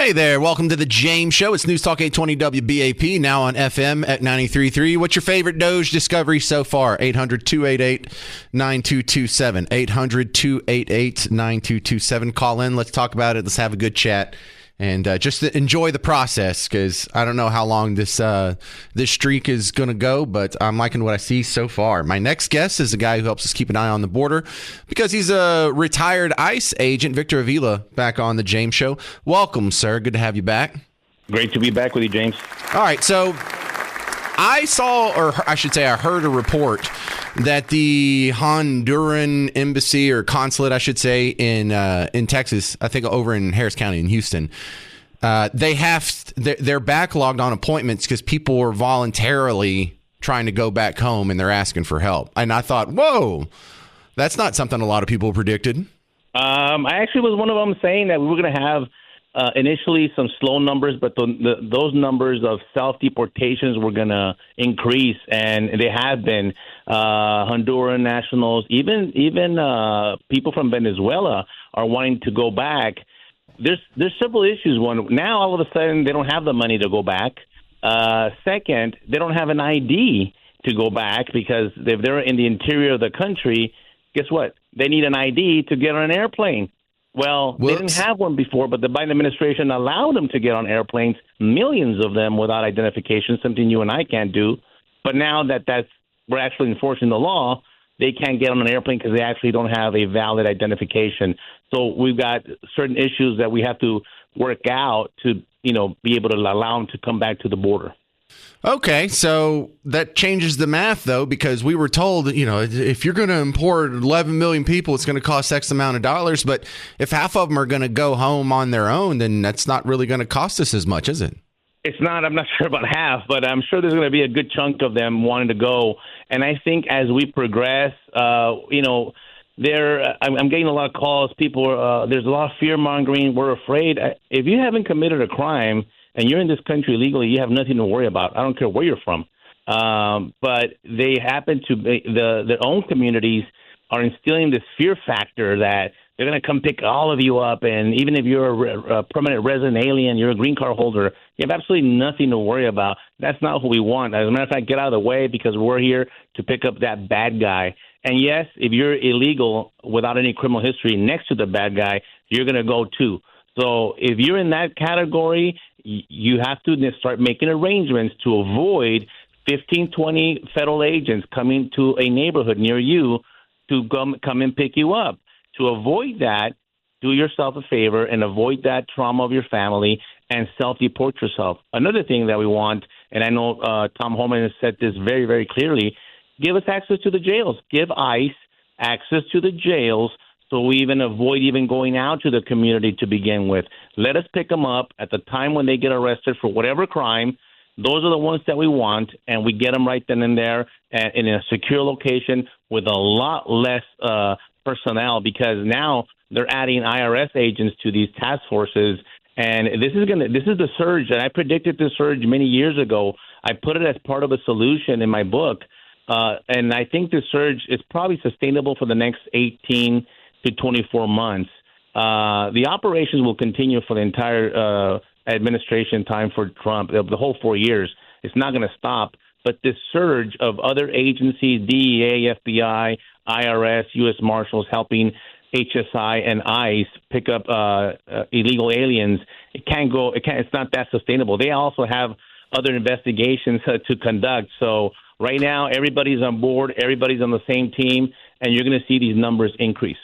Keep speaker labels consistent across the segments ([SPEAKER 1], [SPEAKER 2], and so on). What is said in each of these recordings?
[SPEAKER 1] Hey there, welcome to the James Show. It's News Talk 820 WBAP, now on FM at 93.3. What's your favorite Doge discovery so far? 800-288-9227. 800-288-9227. Call in, let's talk about it, let's have a good chat. And just enjoy the process, because I don't know how long this streak is going to go, but I'm liking what I see so far. My next guest is a guy who helps us keep an eye on the border because he's a retired ICE agent, Victor Avila, back on the James Show. Welcome, sir. Good to have you back.
[SPEAKER 2] Great to be back with you, James.
[SPEAKER 1] All right, so I saw, or I should say I heard a report that the Honduran embassy or consulate, I should say, in Texas, I think over in Harris County in Houston, they're backlogged on appointments because people are voluntarily trying to go back home and they're asking for help. And I thought, whoa, that's not something a lot of people predicted.
[SPEAKER 2] I actually was one of them saying that we were going to have initially some slow numbers, but those numbers of self-deportations were going to increase, and they have been. Honduran nationals, even people from Venezuela are wanting to go back. There's several issues. One, now all of a sudden they don't have the money to go back. Second, they don't have an ID to go back because if they're in the interior of the country, guess what? They need an ID to get on an airplane. Well, They didn't have one before, but the Biden administration allowed them to get on airplanes, millions of them without identification, something you and I can't do. But now that we're actually enforcing the law, they can't get on an airplane because they actually don't have a valid identification. So we've got certain issues that we have to work out to, be able to allow them to come back to the border.
[SPEAKER 1] Okay, so that changes the math, though, because we were told, if you're going to import 11 million people, it's going to cost X amount of dollars. But if half of them are going to go home on their own, then that's not really going to cost us as much, is it?
[SPEAKER 2] It's not. I'm not sure about half, but I'm sure there's going to be a good chunk of them wanting to go. And I think as we progress, I'm getting a lot of calls. People, there's a lot of fear mongering. We're afraid. If you haven't committed a crime and you're in this country legally, you have nothing to worry about. I don't care where you're from. But they happen to be, their own communities are instilling this fear factor that they're going to come pick all of you up. And even if you're a permanent resident alien, you're a green card holder, you have absolutely nothing to worry about. That's not what we want. As a matter of fact, get out of the way because we're here to pick up that bad guy. And yes, if you're illegal without any criminal history next to the bad guy, you're going to go too. So if you're in that category, you have to start making arrangements to avoid 15, 20 federal agents coming to a neighborhood near you to come and pick you up. To avoid that, do yourself a favor and avoid that trauma of your family and self-deport yourself. Another thing that we want, and I know Tom Homan has said this very, very clearly, give us access to the jails. Give ICE access to the jails so we even avoid even going out to the community to begin with. Let us pick them up at the time when they get arrested for whatever crime. Those are the ones that we want, and we get them right then and there and in a secure location with a lot less personnel, because now they're adding IRS agents to these task forces, and this is the surge. And I predicted this surge many years ago. I put it as part of a solution in my book, and I think this surge is probably sustainable for the next 18 to 24 months. The operations will continue for the entire administration time for Trump, the whole 4 years. It's not going to stop. But this surge of other agencies, DEA, FBI, IRS, U.S. Marshals helping HSI and ICE pick up illegal aliens, it's not that sustainable. They also have other investigations to conduct. So right now, everybody's on board, everybody's on the same team, and you're going to see these numbers increase.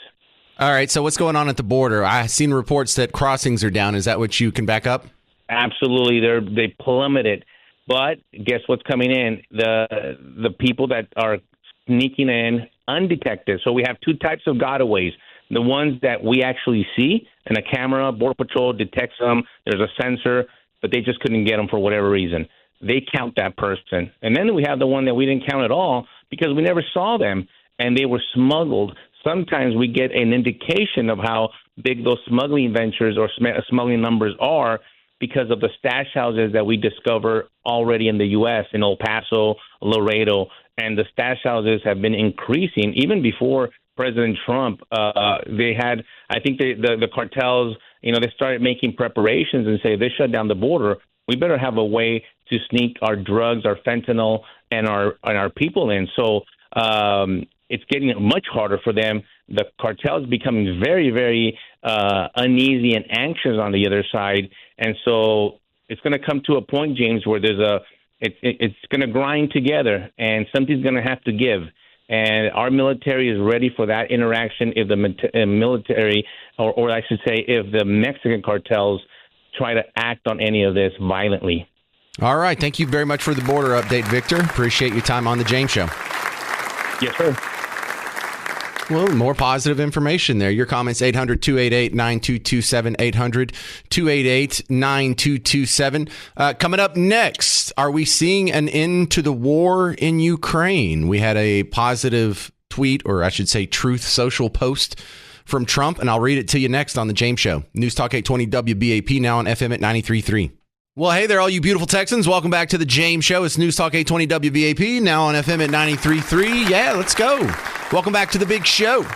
[SPEAKER 1] All right, so what's going on at the border? I've seen reports that crossings are down. Is that what you can back up?
[SPEAKER 2] Absolutely. They plummeted. But guess what's coming in? The people that are sneaking in undetected. So we have two types of gotaways. The ones that we actually see, and a camera, Border Patrol detects them, there's a sensor, but they just couldn't get them for whatever reason. They count that person. And then we have the one that we didn't count at all because we never saw them, and they were smuggled. Sometimes we get an indication of how big those smuggling ventures or smuggling numbers are because of the stash houses that we discover already in the U.S., in El Paso, Laredo, and the stash houses have been increasing even before President Trump, they had, I think the cartels, they started making preparations and say, they shut down the border. We better have a way to sneak our drugs, our fentanyl, and our people in. So it's getting much harder for them. The cartels becoming very, very uneasy and anxious on the other side. And so it's going to come to a point, James, where it's going to grind together, and something's going to have to give. And our military is ready for that interaction if the military, or I should say, if the Mexican cartels try to act on any of this violently.
[SPEAKER 1] All right. Thank you very much for the border update, Victor. Appreciate your time on The James Show.
[SPEAKER 2] Yes, sir.
[SPEAKER 1] Well, more positive information there. Your comments, 800-288-9227, 800-288-9227. Coming up next, are we seeing an end to the war in Ukraine? We had a positive tweet, or I should say Truth Social post from Trump, and I'll read it to you next on The James Show. News Talk 820 WBAP, now on FM at 93.3. Well, hey there, all you beautiful Texans. Welcome back to The James Show. It's News Talk 820 WBAP, now on FM at 93.3. Yeah, let's go. Welcome back to the big show.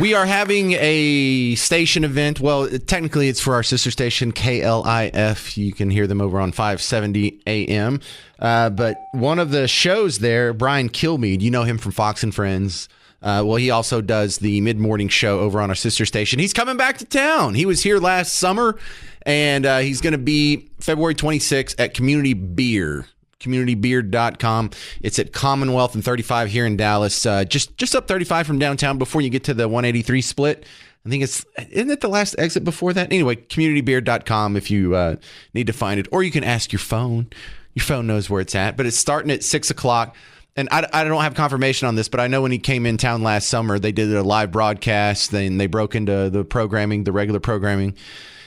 [SPEAKER 1] We are having a station event. Well, technically, it's for our sister station, KLIF. You can hear them over on 570 AM. But one of the shows there, Brian Kilmeade, you know him from Fox and Friends. Well, he also does the mid-morning show over on our sister station. He's coming back to town. He was here last summer, and he's going to be February 26th at Community Beer, communitybeer.com. It's at Commonwealth and 35 here in Dallas, just up 35 from downtown before you get to the 183 split. I think isn't it the last exit before that? Anyway, communitybeer.com if you need to find it, or you can ask your phone. Your phone knows where it's at, but it's starting at 6 o'clock. And I don't have confirmation on this, but I know when he came in town last summer, they did a live broadcast. Then they broke into the programming, the regular programming.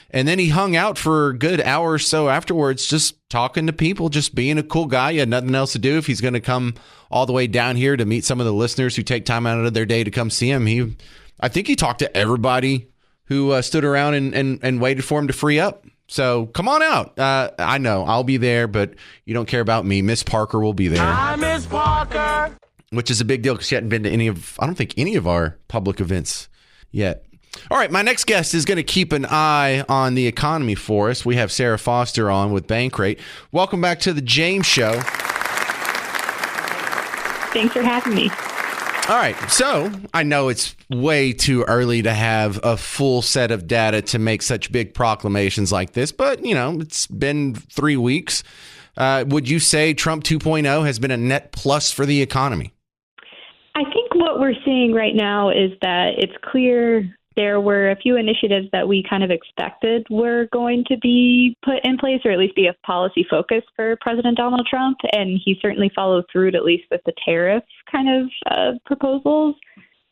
[SPEAKER 1] And then he hung out for a good hour or so afterwards, just talking to people, just being a cool guy. He had nothing else to do. If he's going to come all the way down here to meet some of the listeners who take time out of their day to come see him, I think he talked to everybody who stood around and waited for him to free up. So come on out. I know I'll be there, but you don't care about me. Miss Parker will be there.
[SPEAKER 3] Hi, Miss Parker.
[SPEAKER 1] Which is a big deal because she hadn't been to I don't think any of our public events yet. All right, my next guest is going to keep an eye on the economy for us. We have Sarah Foster on with Bankrate. Welcome back to the James Show.
[SPEAKER 4] Thanks for having me.
[SPEAKER 1] All right, so I know it's way too early to have a full set of data to make such big proclamations like this, but, it's been 3 weeks. Would you say Trump 2.0 has been a net plus for the economy?
[SPEAKER 4] I think what we're seeing right now is that it's clear there were a few initiatives that we kind of expected were going to be put in place, or at least be a policy focus for President Donald Trump. And he certainly followed through, at least with the tariff kind of proposals.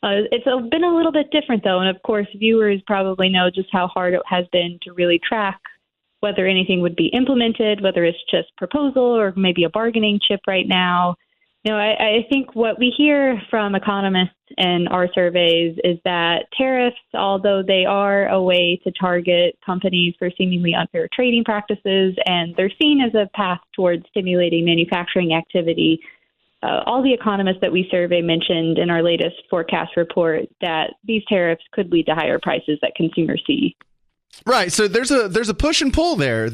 [SPEAKER 4] It's been a little bit different, though. And of course, viewers probably know just how hard it has been to really track whether anything would be implemented, whether it's just proposal or maybe a bargaining chip right now. I think what we hear from economists in our surveys is that tariffs, although they are a way to target companies for seemingly unfair trading practices, and they're seen as a path towards stimulating manufacturing activity, all the economists that we survey mentioned in our latest forecast report that these tariffs could lead to higher prices that consumers see.
[SPEAKER 1] Right. So there's a push and pull there.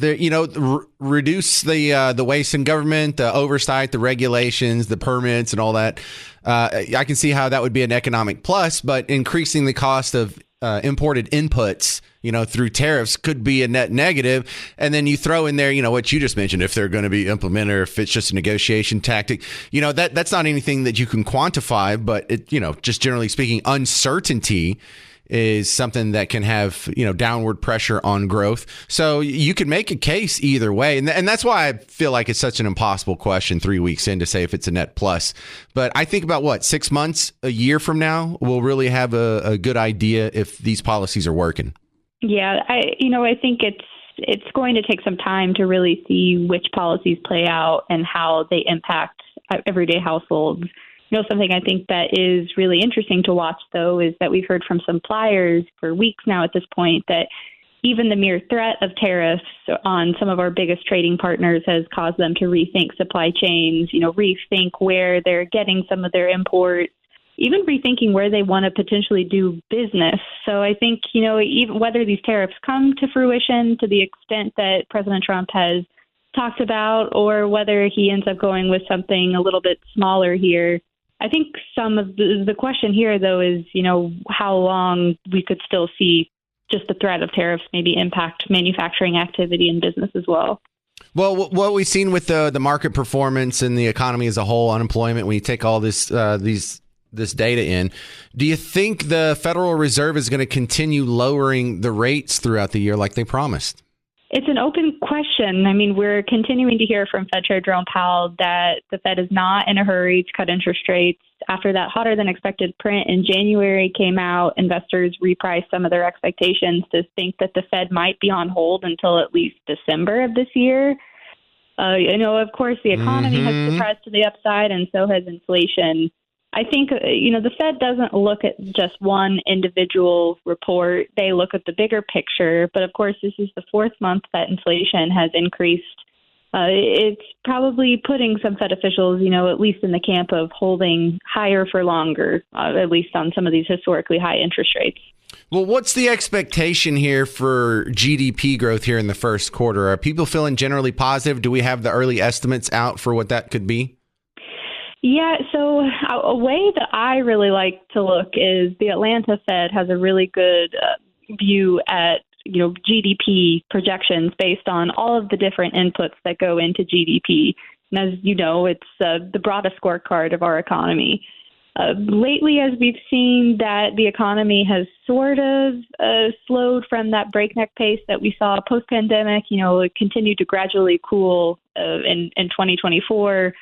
[SPEAKER 1] Reduce the waste in government, the oversight, the regulations, the permits, and all that. I can see how that would be an economic plus, but increasing the cost of imported inputs, through tariffs could be a net negative. And then you throw in there, what you just mentioned, if they're going to be implemented, or if it's just a negotiation tactic, that's not anything that you can quantify, but it, just generally speaking, uncertainty is something that can have, downward pressure on growth. So you can make a case either way. And that's why I feel like it's such an impossible question 3 weeks in to say if it's a net plus. But I think about 6 months, a year from now, we'll really have a good idea if these policies are working. Yeah,
[SPEAKER 4] I think it's going to take some time to really see which policies play out and how they impact everyday households. Something I think that is really interesting to watch, though, is that we've heard from suppliers for weeks now at this point that even the mere threat of tariffs on some of our biggest trading partners has caused them to rethink supply chains, rethink where they're getting some of their imports, even rethinking where they want to potentially do business. So I think, even whether these tariffs come to fruition to the extent that President Trump has talked about, or whether he ends up going with something a little bit smaller here, I think some of the question here, though, is, how long we could still see just the threat of tariffs maybe impact manufacturing activity and business as well.
[SPEAKER 1] Well, what we've seen with the market performance and the economy as a whole, unemployment, when you take all this data in, do you think the Federal Reserve is going to continue lowering the rates throughout the year like they promised?
[SPEAKER 4] It's an open question. I mean, we're continuing to hear from Fed Chair Jerome Powell that the Fed is not in a hurry to cut interest rates. After that hotter than expected print in January came out, investors repriced some of their expectations to think that the Fed might be on hold until at least December of this year. Of course, the economy has suppressed to the upside, and so has inflation. I think, the Fed doesn't look at just one individual report. They look at the bigger picture. But of course, this is the fourth month that inflation has increased. It's probably putting some Fed officials, at least in the camp of holding higher for longer, at least on some of these historically high interest rates.
[SPEAKER 1] Well, what's the expectation here for GDP growth here in the first quarter? Are people feeling generally positive? Do we have the early estimates out for what that could be?
[SPEAKER 4] Yeah, so a way that I really like to look is the Atlanta Fed has a really good view at, GDP projections based on all of the different inputs that go into GDP. And as you know, it's the broadest scorecard of our economy. Lately, as we've seen that the economy has sort of slowed from that breakneck pace that we saw post-pandemic, it continued to gradually cool in 2024.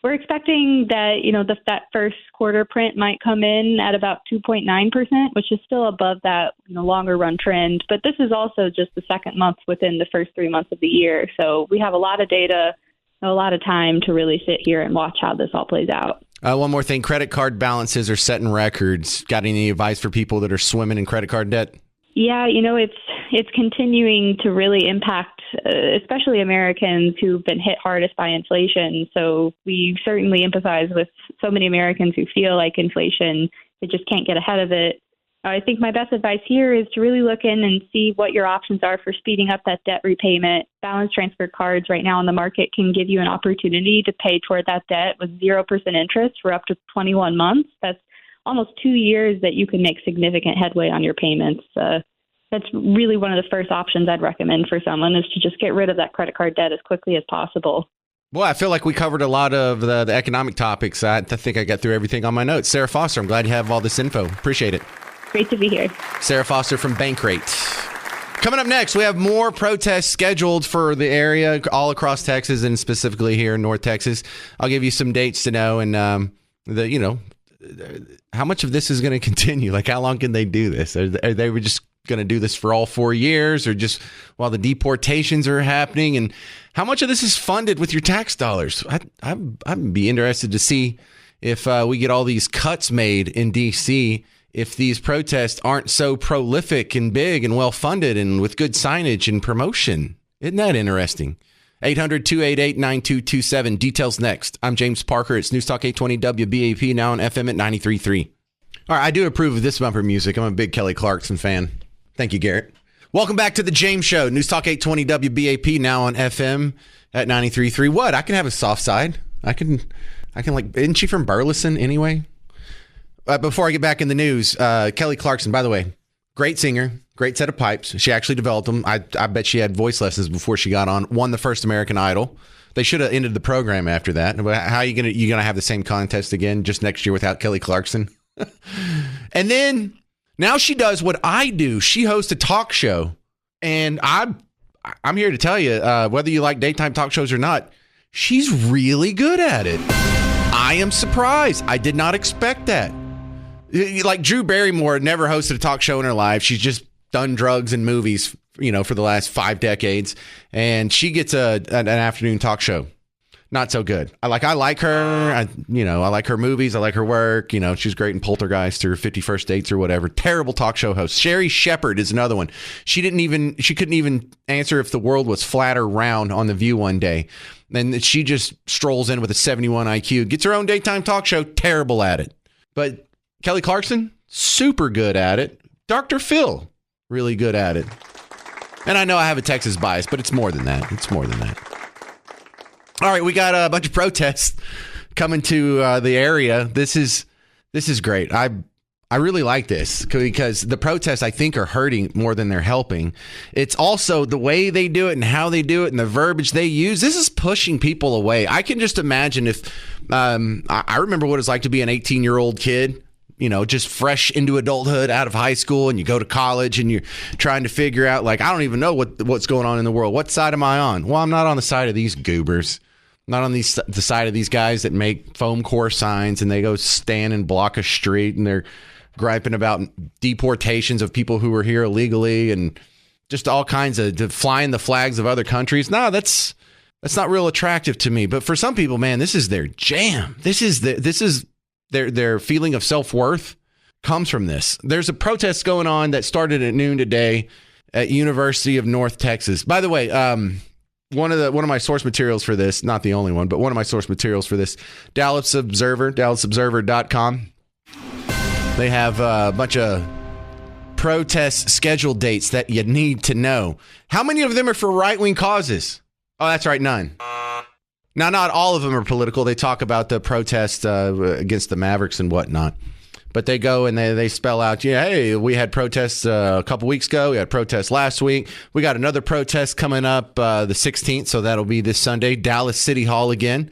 [SPEAKER 4] We're expecting that, that first quarter print might come in at about 2.9%, which is still above that longer run trend. But this is also just the second month within the first 3 months of the year. So we have a lot of data, a lot of time to really sit here and watch how this all plays out.
[SPEAKER 1] One more thing. Credit card balances are setting records. Got any advice for people that are swimming in credit card debt?
[SPEAKER 4] Yeah, it's continuing to really impact, especially Americans who've been hit hardest by inflation. So we certainly empathize with so many Americans who feel like inflation, they just can't get ahead of it. I think my best advice here is to really look in and see what your options are for speeding up that debt repayment. Balance transfer cards right now on the market can give you an opportunity to pay toward that debt with 0% interest for up to 21 months. That's almost 2 years that you can make significant headway on your payments. That's really one of the first options I'd recommend for someone, is to just get rid of that credit card debt as quickly as possible.
[SPEAKER 1] Well, I feel like we covered a lot of the economic topics. I think I got through everything on my notes. Sarah Foster, I'm glad you have all this info. Appreciate it.
[SPEAKER 4] Great to be here.
[SPEAKER 1] Sarah Foster from Bankrate. Coming up next, we have more protests scheduled for the area all across Texas, and specifically here in North Texas. I'll give you some dates to know, and how much of this is going to continue? Like, how long can they do this? Are they just going to do this for all 4 years, or just while the deportations are happening? And how much of this is funded with your tax dollars? I'd be interested to see if we get all these cuts made in D.C., if these protests aren't so prolific and big and well-funded and with good signage and promotion. Isn't that interesting? 800-288-9227. Details next. I'm James Parker. It's News Talk 820 WBAP, now on FM at 93.3. All right, I do approve of this bumper music. I'm a big Kelly Clarkson fan. Thank you, Garrett. Welcome back to the James Show. News Talk 820 WBAP, now on FM at 93.3. What? I can have a soft side. I can isn't she from Burleson anyway? Before I get back in the news, Kelly Clarkson, by the way, great singer, great set of pipes. She actually developed them. I bet she had voice lessons before she got on. Won the first American Idol. They should have ended the program after that. How are you gonna have the same contest again just next year without Kelly Clarkson? And then now she does what I do. She hosts a talk show, and I'm here to tell you, whether you like daytime talk shows or not, she's really good at it. I am surprised. I did not expect that. Like Drew Barrymore never hosted a talk show in her life. She's just done drugs and movies, for the last 5 decades. And she gets an afternoon talk show. Not so good. I like her. I like her movies. I like her work. She's great in Poltergeist or 51st Dates or whatever. Terrible talk show host. Sherry Shepherd is another one. She couldn't even answer if the world was flat or round on The View one day. And she just strolls in with a 71 IQ, gets her own daytime talk show. Terrible at it. But Kelly Clarkson, super good at it. Dr. Phil, really good at it. And I know I have a Texas bias, but it's more than that. It's more than that. All right, we got a bunch of protests coming to the area. This is great. I really like this because the protests, I think, are hurting more than they're helping. It's also the way they do it and how they do it and the verbiage they use. This is pushing people away. I can just imagine if I remember what it was like to be an 18-year-old kid, just fresh into adulthood out of high school, and you go to college and you're trying to figure out, like, I don't even know what's going on in the world. What side am I on? Well, I'm not on the side of these goobers. Not on the side of these guys that make foam core signs and they go stand and block a street and they're griping about deportations of people who were here illegally and just all kinds of flying the flags of other countries. No, that's not real attractive to me. But for some people, man, this is their jam. This is their feeling of self-worth comes from this. There's a protest going on that started at noon today at University of North Texas. By the way, one of my source materials for this, not the only one, but one of my source materials for this, Dallas Observer, DallasObserver.com. They have a bunch of protest schedule dates that you need to know. How many of them are for right-wing causes? Oh, that's right, none. Now, not all of them are political. They talk about the protest against the Mavericks and whatnot. But they go and they spell out, hey, we had protests a couple weeks ago. We had protests last week. We got another protest coming up the 16th, so that'll be this Sunday, Dallas City Hall again.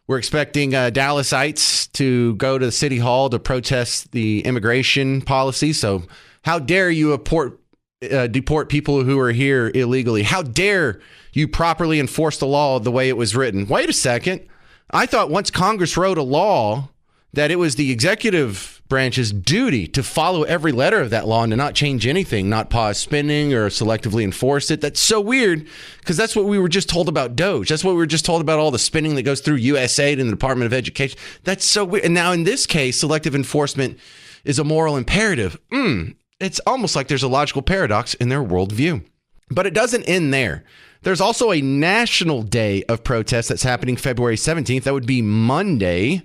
[SPEAKER 1] We're expecting Dallasites to go to the City Hall to protest the immigration policy. So how dare you deport people who are here illegally? How dare you properly enforce the law the way it was written? Wait a second. I thought once Congress wrote a law that it was the executive branch's duty to follow every letter of that law and to not change anything, not pause spending or selectively enforce it. That's so weird because that's what we were just told about DOGE. That's what we were just told about all the spending that goes through USAID and the Department of Education. That's so weird. And now in this case, selective enforcement is a moral imperative. It's almost like there's a logical paradox in their worldview. But it doesn't end there. There's also a national day of protest that's happening February 17th. That would be Monday.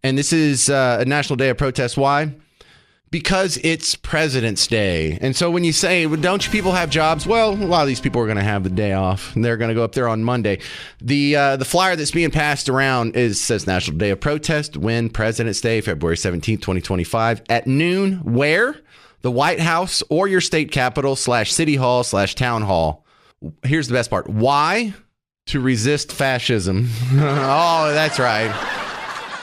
[SPEAKER 1] And this is a national day of protest. Why? Because it's President's Day. And so when you say, well, don't you people have jobs? Well, a lot of these people are going to have the day off. And they're going to go up there on Monday. The flyer that's being passed around says National Day of Protest. When President's Day, February 17th, 2025. At noon, where? The White House or your state capitol / City Hall / Town Hall. Here's the best part. Why? To resist fascism. Oh, that's right.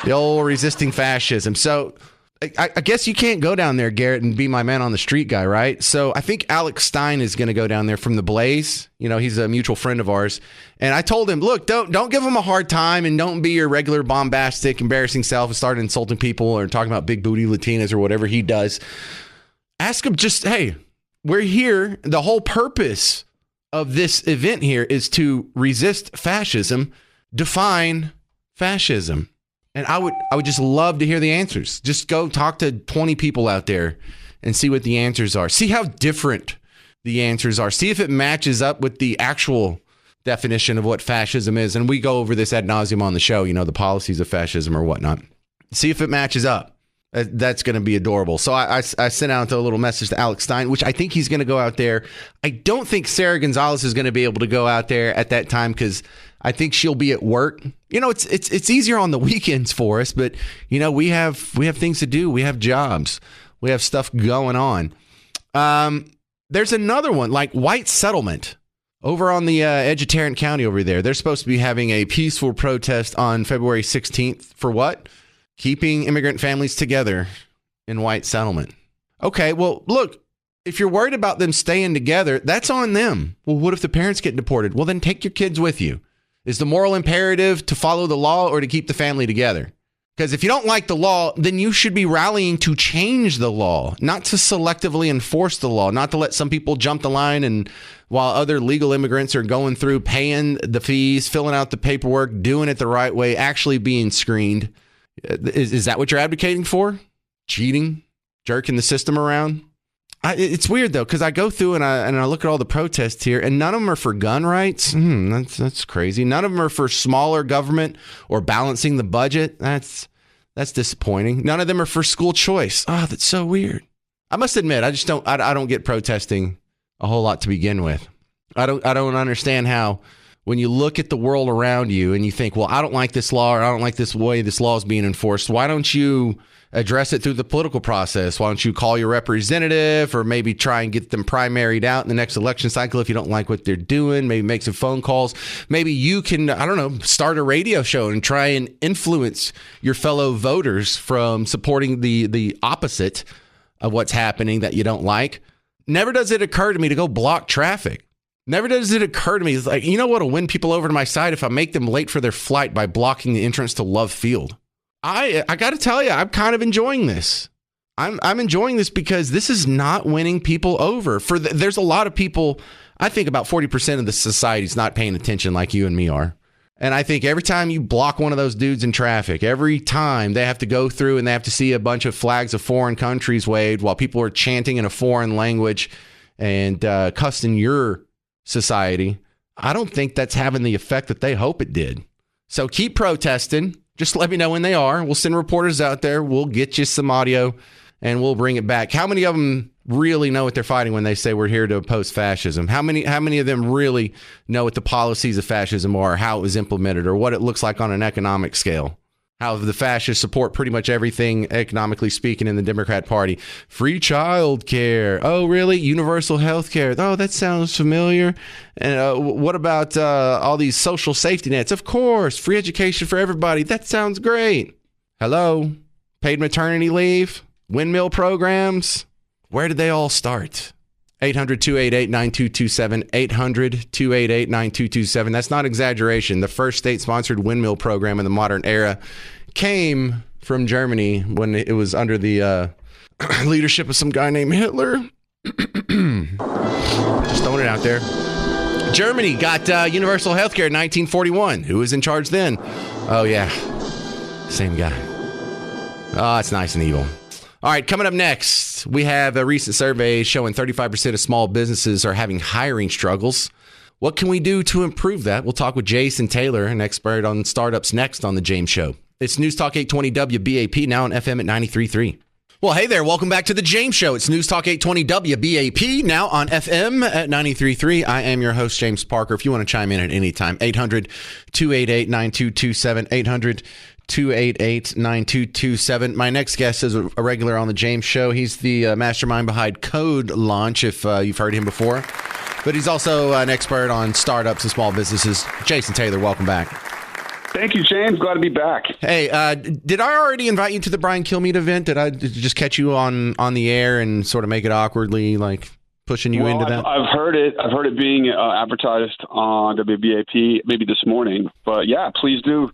[SPEAKER 1] The old resisting fascism. So I guess you can't go down there, Garrett, and be my man on the street guy, right? So I think Alex Stein is going to go down there from The Blaze. He's a mutual friend of ours. And I told him, look, don't give him a hard time and don't be your regular bombastic, embarrassing self and start insulting people or talking about big booty Latinas or whatever he does. Ask him just, hey, we're here. The whole purpose of this event here is to resist fascism, define fascism. And I would just love to hear the answers. Just go talk to 20 people out there and see what the answers are. See how different the answers are. See if it matches up with the actual definition of what fascism is. And we go over this ad nauseum on the show, the policies of fascism or whatnot. See if it matches up. That's going to be adorable. So I sent out a little message to Alex Stein, which I think he's going to go out there. I don't think Sarah Gonzalez is going to be able to go out there at that time because I think she'll be at work. It's easier on the weekends for us, but we have things to do. We have jobs. We have stuff going on. There's another one like White Settlement over on the edge of Tarrant County over there. They're supposed to be having a peaceful protest on February 16th for what? Keeping immigrant families together in White Settlement. Okay, well, look, if you're worried about them staying together, that's on them. Well, what if the parents get deported? Well, then take your kids with you. Is the moral imperative to follow the law or to keep the family together? Because if you don't like the law, then you should be rallying to change the law, not to selectively enforce the law, not to let some people jump the line and while other legal immigrants are going through paying the fees, filling out the paperwork, doing it the right way, actually being screened. Is that what you're advocating for? Cheating? Jerking the system around? It's weird, though, because I go through and I look at all the protests here, and none of them are for gun rights. That's crazy. None of them are for smaller government or balancing the budget. That's That's disappointing. None of them are for school choice. Oh, that's so weird. I must admit, I don't get protesting a whole lot to begin with. I don't understand how when you look at the world around you and you think, well, I don't like this law or I don't like this way this law is being enforced. Why don't you address it through the political process? Why don't you call your representative or maybe try and get them primaried out in the next election cycle if you don't like what they're doing? Maybe make some phone calls. Maybe you can, I don't know, start a radio show and try and influence your fellow voters from supporting the opposite of what's happening that you don't like. Never does it occur to me to go block traffic. Never does it occur to me. It's like, you know what'll win people over to my side if I make them late for their flight by blocking the entrance to Love Field. I got to tell you, I'm kind of enjoying this. I'm enjoying this because this is not winning people over. There's a lot of people, I think about 40% of the society is not paying attention like you and me are. And I think every time you block one of those dudes in traffic, every time they have to go through and they have to see a bunch of flags of foreign countries waved while people are chanting in a foreign language and cussing your society, I don't think that's having the effect that they hope it did. So keep protesting. Just let me know when they are. We'll send reporters out there. We'll get you some audio and we'll bring it back. How many of them really know what they're fighting when they say we're here to oppose fascism? How many of them really know what the policies of fascism are, how it was implemented, or what it looks like on an economic scale? How the fascists support pretty much everything, economically speaking, in the Democrat Party. Free child care. Oh, really? Universal health care. Oh, that sounds familiar. And what about all these social safety nets? Of course. Free education for everybody. That sounds great. Hello? Paid maternity leave? Windmill programs? Where did they all start? 800-288-9227, 800-288-9227. That's not exaggeration. The first state-sponsored windmill program in the modern era came from Germany when it was under the leadership of some guy named Hitler. Just throwing it out there. Germany got universal health care in 1941. Who was in charge then? Oh, yeah. Same guy. Oh, it's nice and evil. All right, coming up next, we have a recent survey showing 35% of small businesses are having hiring struggles. What can we do to improve that? We'll talk with Jason Taylor, an expert on startups, next on The James Show. It's News Talk 820 WBAP, now on FM at 93.3. Well, hey there. Welcome back to The James Show. It's News Talk 820 WBAP, now on FM at 93.3. I am your host, James Parker. If you want to chime in at any time, 800-288-9227, 800-288-9227. My next guest is a regular on The James Show. He's the mastermind behind Code Launch, if you've heard him before. But he's also an expert on startups and small businesses. Jason Taylor, welcome back.
[SPEAKER 5] Thank you, James. Glad to be back.
[SPEAKER 1] Hey, did I already invite you to the Brian Kilmeade event? Did I just catch you on the air and sort of make it awkwardly, like pushing you into that?
[SPEAKER 5] I've heard it. I've heard it being advertised on WBAP maybe this morning. But yeah, please do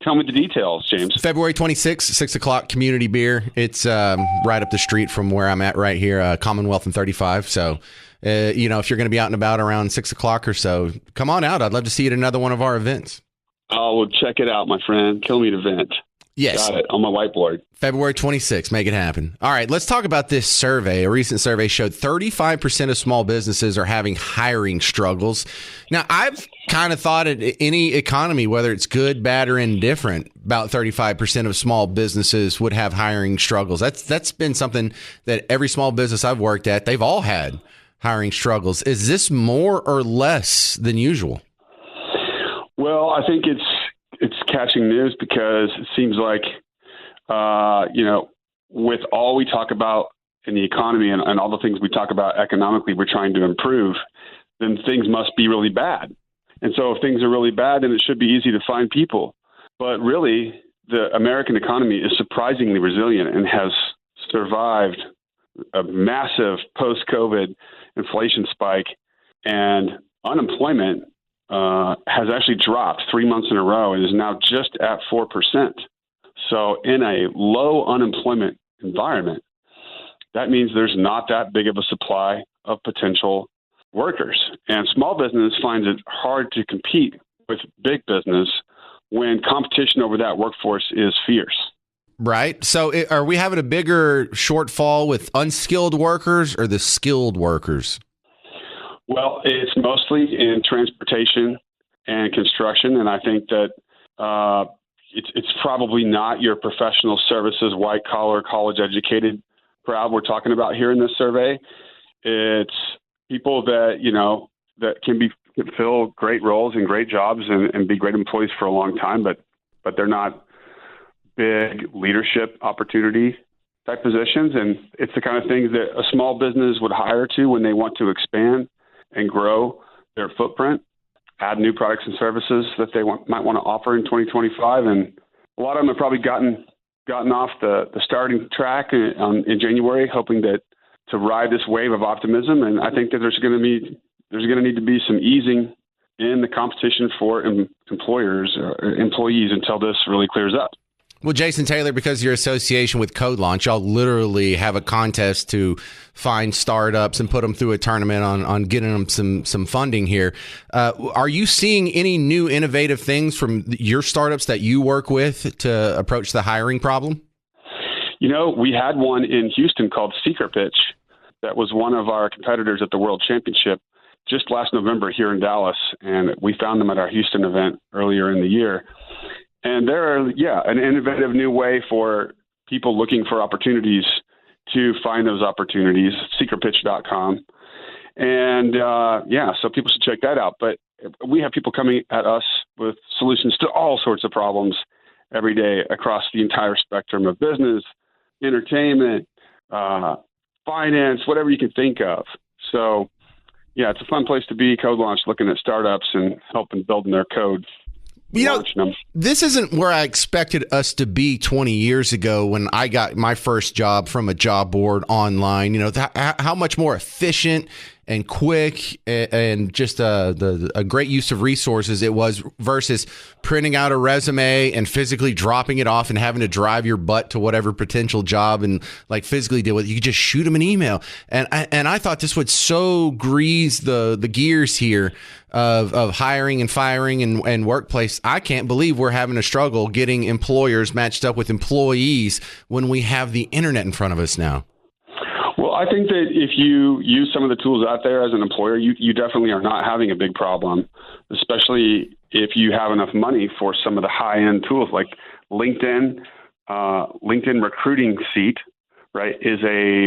[SPEAKER 5] tell me the details, James.
[SPEAKER 1] February 26th, 6 o'clock, Community Beer. It's right up the street from where I'm at right here, Commonwealth and 35. So, if you're going to be out and about around 6 o'clock or so, come on out. I'd love to see you at another one of our events.
[SPEAKER 5] Oh, well, check it out, my friend. Kilmeade event.
[SPEAKER 1] Yes.
[SPEAKER 5] Got it on my whiteboard.
[SPEAKER 1] February 26th. Make it happen. All right, let's talk about this survey. A recent survey showed 35% of small businesses are having hiring struggles. Now, I've kind of thought at any economy, whether it's good, bad, or indifferent, about 35% of small businesses would have hiring struggles. That's been something that every small business I've worked at, they've all had hiring struggles. Is this more or less than usual?
[SPEAKER 5] Well, I think it's catching news because it seems like, with all we talk about in the economy and all the things we talk about economically, we're trying to improve, then things must be really bad. And so if things are really bad, then it should be easy to find people. But really, the American economy is surprisingly resilient and has survived a massive post-COVID inflation spike, and unemployment has actually dropped 3 months in a row and is now just at 4%. So in a low unemployment environment, that means there's not that big of a supply of potential workers. And small business finds it hard to compete with big business when competition over that workforce is fierce.
[SPEAKER 1] Right. So are we having a bigger shortfall with unskilled workers or the skilled workers?
[SPEAKER 5] Well, it's mostly in transportation and construction. And I think that, it's probably not your professional services, white collar, college educated crowd we're talking about here in this survey. It's people that, that can fill great roles and great jobs and be great employees for a long time, but they're not big leadership opportunity type positions. And it's the kind of things that a small business would hire to when they want to expand and grow their footprint, add new products and services that they might want to offer in 2025. And a lot of them have probably gotten off the starting track in January, hoping to ride this wave of optimism. And I think that there's going to need to be some easing in the competition for employers or employees until this really clears up.
[SPEAKER 1] Well, Jason Taylor, because of your association with Code Launch, y'all literally have a contest to find startups and put them through a tournament on getting them some funding here. Are you seeing any new innovative things from your startups that you work with to approach the hiring problem?
[SPEAKER 5] We had one in Houston called Secret Pitch. That was one of our competitors at the World Championship just last November here in Dallas, and we found them at our Houston event earlier in the year. And they're, an innovative new way for people looking for opportunities to find those opportunities, secretpitch.com. And, so people should check that out. But we have people coming at us with solutions to all sorts of problems every day across the entire spectrum of business, entertainment, finance, whatever you can think of. So, it's a fun place to be, Code Launch, looking at startups and helping building their code.
[SPEAKER 1] This isn't where I expected us to be 20 years ago when I got my first job from a job board online. How much more efficient and quick and just a great use of resources it was versus printing out a resume and physically dropping it off and having to drive your butt to whatever potential job and like physically deal with it. You could just shoot them an email. And I thought this would so grease the gears here of hiring and firing and workplace. I can't believe we're having a struggle getting employers matched up with employees when we have the internet in front of us now.
[SPEAKER 5] Well, I think that if you use some of the tools out there as an employer, you definitely are not having a big problem, especially if you have enough money for some of the high-end tools like LinkedIn. LinkedIn Recruiting Seat, right, is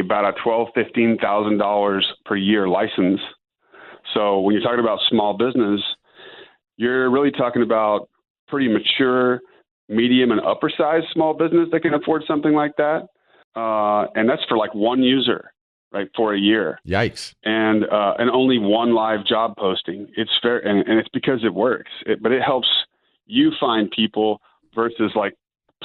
[SPEAKER 5] about a $12,000-$15,000 per year license. So when you're talking about small business, you're really talking about pretty mature, medium, and upper-sized small business that can afford something like that. And that's for like one user, right, for a year.
[SPEAKER 1] Yikes.
[SPEAKER 5] And only one live job posting. It's fair. And it's because it works, but it helps you find people versus like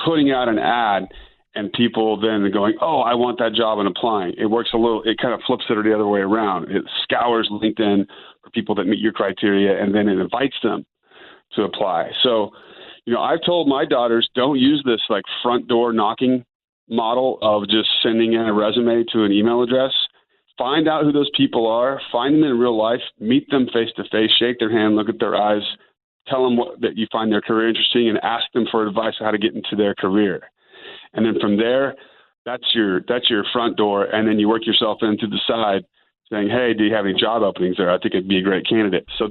[SPEAKER 5] putting out an ad and people then going, oh, I want that job and applying. It works it kind of flips it the other way around. It scours LinkedIn for people that meet your criteria and then it invites them to apply. So, I've told my daughters, don't use this like front door knocking model of just sending in a resume to an email address. Find out who those people are, find them in real life, meet them face to face, shake their hand, look at their eyes, tell them that you find their career interesting and ask them for advice on how to get into their career. And then from there, that's your front door. And then you work yourself in to the side saying, hey, do you have any job openings there? I think it'd be a great candidate. So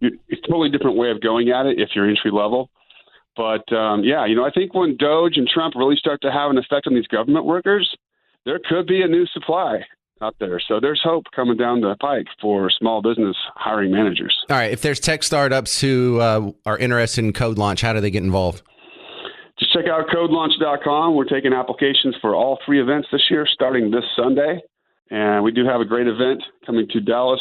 [SPEAKER 5] it's a totally different way of going at it if you're entry level. But, I think when DOGE and Trump really start to have an effect on these government workers, there could be a new supply out there. So there's hope coming down the pike for small business hiring managers.
[SPEAKER 1] All right. If there's tech startups who are interested in Code Launch, how do they get involved?
[SPEAKER 5] Just check out codelaunch.com. We're taking applications for all 3 events this year, starting this Sunday. And we do have a great event coming to Dallas,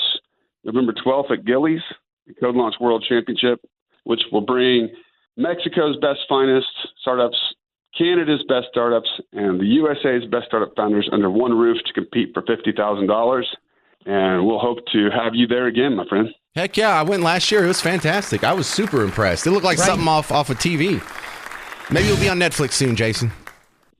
[SPEAKER 5] November 12th at Gillies, the Code Launch World Championship, which will bring Mexico's best finest startups, Canada's best startups, and the USA's best startup founders under one roof to compete for $50,000. And we'll hope to have you there again, my friend.
[SPEAKER 1] Heck yeah, I went last year. It was fantastic. I was super impressed. It looked like something off of TV. Maybe you'll be on Netflix soon, Jason.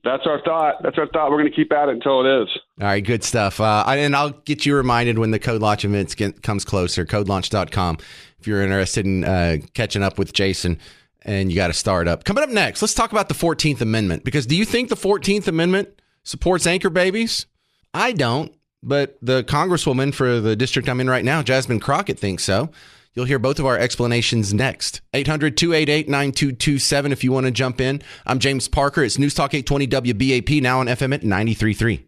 [SPEAKER 5] That's our thought. We're going to keep at it until it is.
[SPEAKER 1] All right, good stuff. And I'll get you reminded when the Code Launch event comes closer, codelaunch.com, if you're interested in catching up with Jason. And you got to start up. Coming up next, let's talk about the 14th Amendment. Because do you think the 14th Amendment supports anchor babies? I don't, but the Congresswoman for the district I'm in right now, Jasmine Crockett, thinks so. You'll hear both of our explanations next. 800-288-9227 if you want to jump in. I'm James Parker. It's News Talk 820 WBAP, now on FM at 93.3.